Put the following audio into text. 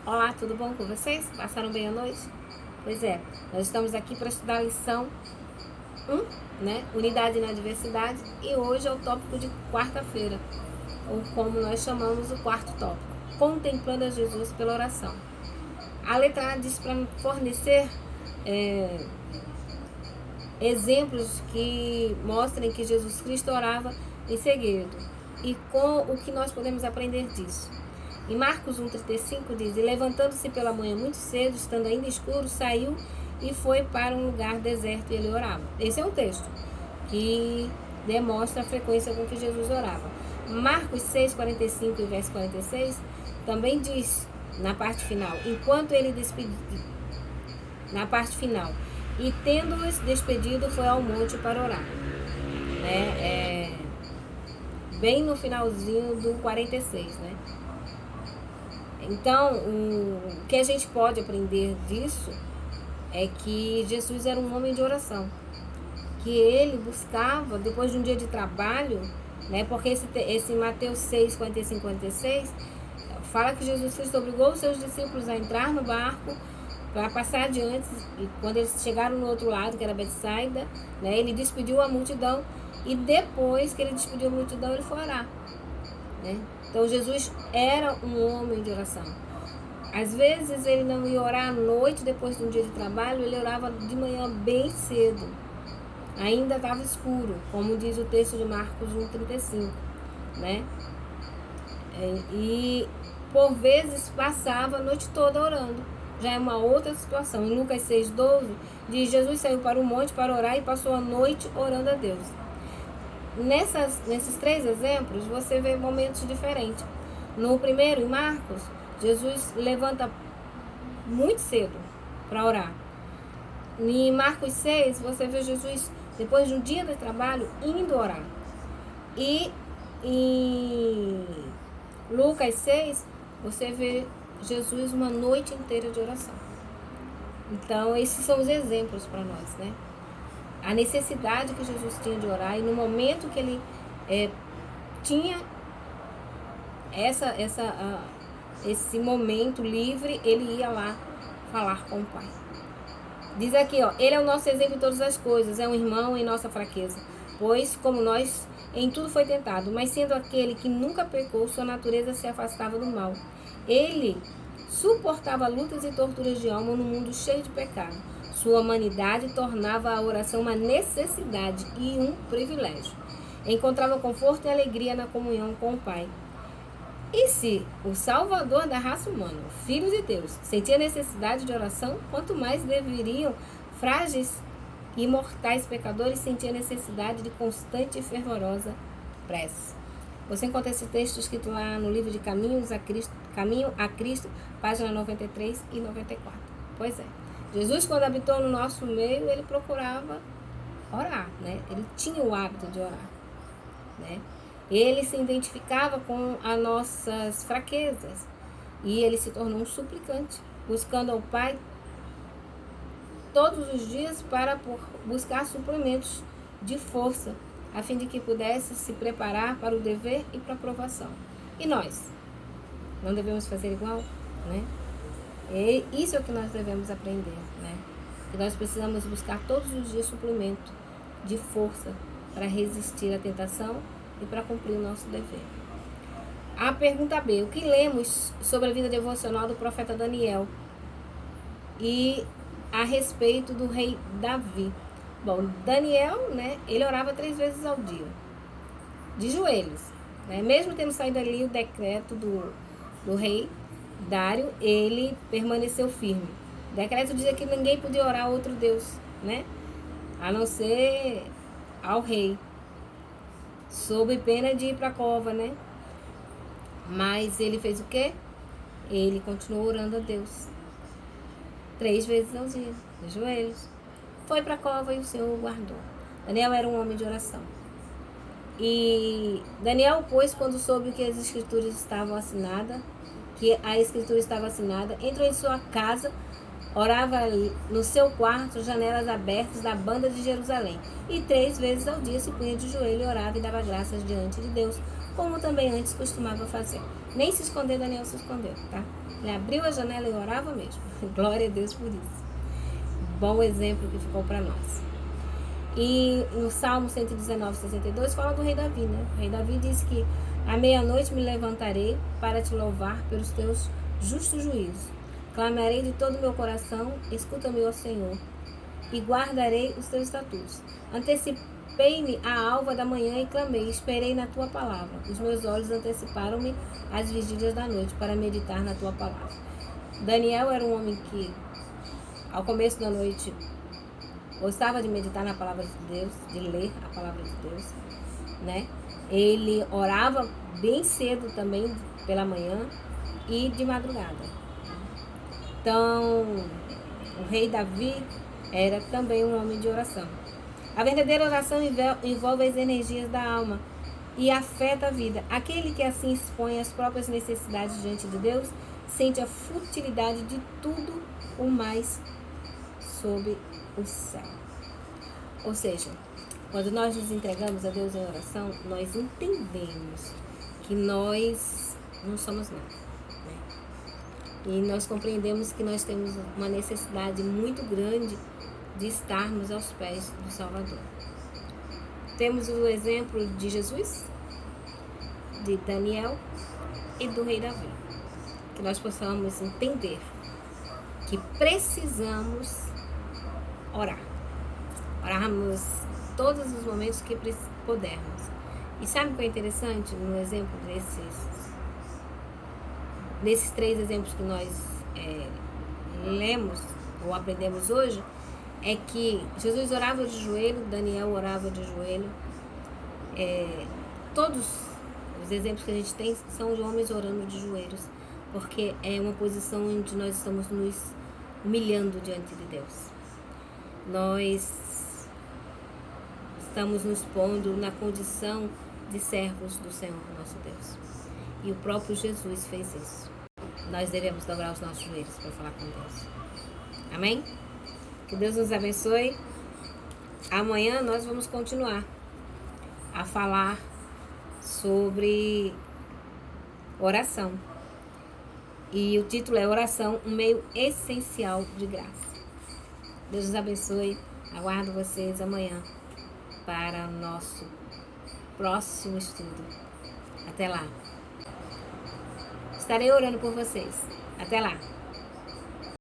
Olá, tudo bom com vocês? Passaram bem a noite? Pois é, nós estamos aqui para estudar a lição 1, né? Unidade na diversidade, e hoje é o tópico de quarta-feira, ou como nós chamamos o quarto tópico, contemplando a Jesus pela oração. A letra A diz para fornecer exemplos que mostrem que Jesus Cristo orava em segredo e com o que nós podemos aprender disso. Em Marcos 1,35 diz: E levantando-se pela manhã muito cedo, estando ainda escuro, saiu e foi para um lugar deserto e ele orava. Esse é um texto que demonstra a frequência com que Jesus orava. Marcos 6,45 e verso 46 também diz, na parte final, enquanto ele despedia, na parte final, e tendo-os despedido, foi ao monte para orar. Bem no finalzinho do 46, né? Então, o que a gente pode aprender disso é que Jesus era um homem de oração, que ele buscava, depois de um dia de trabalho, né? Porque esse Mateus 6, 45, 46, fala que Jesus Cristo obrigou os seus discípulos a entrar no barco para passar adiante, e quando eles chegaram no outro lado, que era Betsaida, né, ele despediu a multidão, e depois que ele despediu a multidão, ele foi orar. Né? Então Jesus era um homem de oração. Às vezes ele não ia orar à noite, depois de um dia de trabalho, ele orava de manhã bem cedo. Ainda estava escuro, como diz o texto de Marcos 1,35. Né? E por vezes passava a noite toda orando. Já é uma outra situação. Em Lucas 6,12 diz: Jesus saiu para o monte para orar e passou a noite orando a Deus. Nesses três exemplos, você vê momentos diferentes. No primeiro, em Marcos, Jesus levanta muito cedo para orar. Em Marcos 6, você vê Jesus, depois de um dia de trabalho, indo orar. E em Lucas 6, você vê Jesus uma noite inteira de oração. Então, esses são os exemplos para nós, né? A necessidade que Jesus tinha de orar, e no momento que ele tinha esse momento livre, ele ia lá falar com o Pai. Diz aqui, ó, ele é o nosso exemplo em todas as coisas, é um irmão em nossa fraqueza, pois como nós, em tudo foi tentado, mas sendo aquele que nunca pecou, sua natureza se afastava do mal. Ele suportava lutas e torturas de alma no mundo cheio de pecado. Sua humanidade tornava a oração uma necessidade e um privilégio. Encontrava conforto e alegria na comunhão com o Pai. E se o Salvador da raça humana, o Filho de Deus, sentia necessidade de oração, quanto mais deveriam frágeis e mortais pecadores sentir a necessidade de constante e fervorosa prece. Você encontra esse texto escrito lá no livro de Caminho a Cristo, página 93 e 94. Pois é. Jesus, quando habitou no nosso meio, ele procurava orar, né? Ele tinha o hábito de orar, né? Ele se identificava com as nossas fraquezas e ele se tornou um suplicante, buscando ao Pai todos os dias para buscar suplementos de força, a fim de que pudesse se preparar para o dever e para a aprovação. E nós? Não devemos fazer igual? Né? E isso é o que nós devemos aprender. Né? Que nós precisamos buscar todos os dias suplemento de força para resistir à tentação e para cumprir o nosso dever. A pergunta B. O que lemos sobre a vida devocional do profeta Daniel e a respeito do rei Davi? Bom, Daniel, né, ele orava 3 vezes ao dia, de joelhos. Né? Mesmo tendo saído ali o decreto do rei Dário, ele permaneceu firme. O decreto dizia que ninguém podia orar a outro Deus, né? A não ser ao rei, sob pena de ir para a cova, né? Mas ele fez o quê? Ele continuou orando a Deus 3 vezes ao dia, de joelhos. Foi para a cova e o Senhor o guardou. Daniel era um homem de oração. E Daniel, pois, quando soube que as escrituras estavam assinadas, que a escritura estava assinada, entrou em sua casa Orava no seu quarto, janelas abertas da banda de Jerusalém. E 3 vezes ao dia se punha de joelho, orava e dava graças diante de Deus, como também antes costumava fazer. Nem se escondeu, Daniel se escondeu, tá? Ele abriu a janela e orava mesmo. Glória a Deus por isso. Bom exemplo que ficou para nós. E no Salmo 119, 62 fala do rei Davi, né? O rei Davi disse que à meia-noite me levantarei para te louvar pelos teus justos juízos. Clamarei de todo o meu coração, escuta-me, ó Senhor, e guardarei os teus estatutos. Antecipei-me à alva da manhã e clamei, esperei na tua palavra. Os meus olhos anteciparam-me às vigílias da noite para meditar na tua palavra. Daniel era um homem que, ao começo da noite, gostava de meditar na palavra de Deus, de ler a palavra de Deus, né? Ele orava bem cedo também, pela manhã e de madrugada. Então, o rei Davi era também um homem de oração. A verdadeira oração envolve as energias da alma e afeta a vida. Aquele que assim expõe as próprias necessidades diante de Deus sente a futilidade de tudo o mais sob o céu. Ou seja, quando nós nos entregamos a Deus em oração, nós entendemos que nós não somos nada. E nós compreendemos que nós temos uma necessidade muito grande de estarmos aos pés do Salvador. Temos o exemplo de Jesus, de Daniel e do rei Davi. Que nós possamos entender que precisamos orar. Orarmos todos os momentos que pudermos. E sabe o que é interessante no exemplo nesses 3 exemplos que nós lemos ou aprendemos hoje, é que Jesus orava de joelho, Daniel orava de joelho. Todos os exemplos que a gente tem são de homens orando de joelhos, porque é uma posição onde nós estamos nos humilhando diante de Deus. Nós estamos nos pondo na condição de servos do Senhor, nosso Deus. E o próprio Jesus fez isso. Nós devemos dobrar os nossos joelhos para falar com Deus. Amém? Que Deus nos abençoe. Amanhã nós vamos continuar a falar sobre oração. E o título é Oração, um meio essencial de graça. Deus nos abençoe. Aguardo vocês amanhã para o nosso próximo estudo. Até lá. Estarei orando por vocês. Até lá.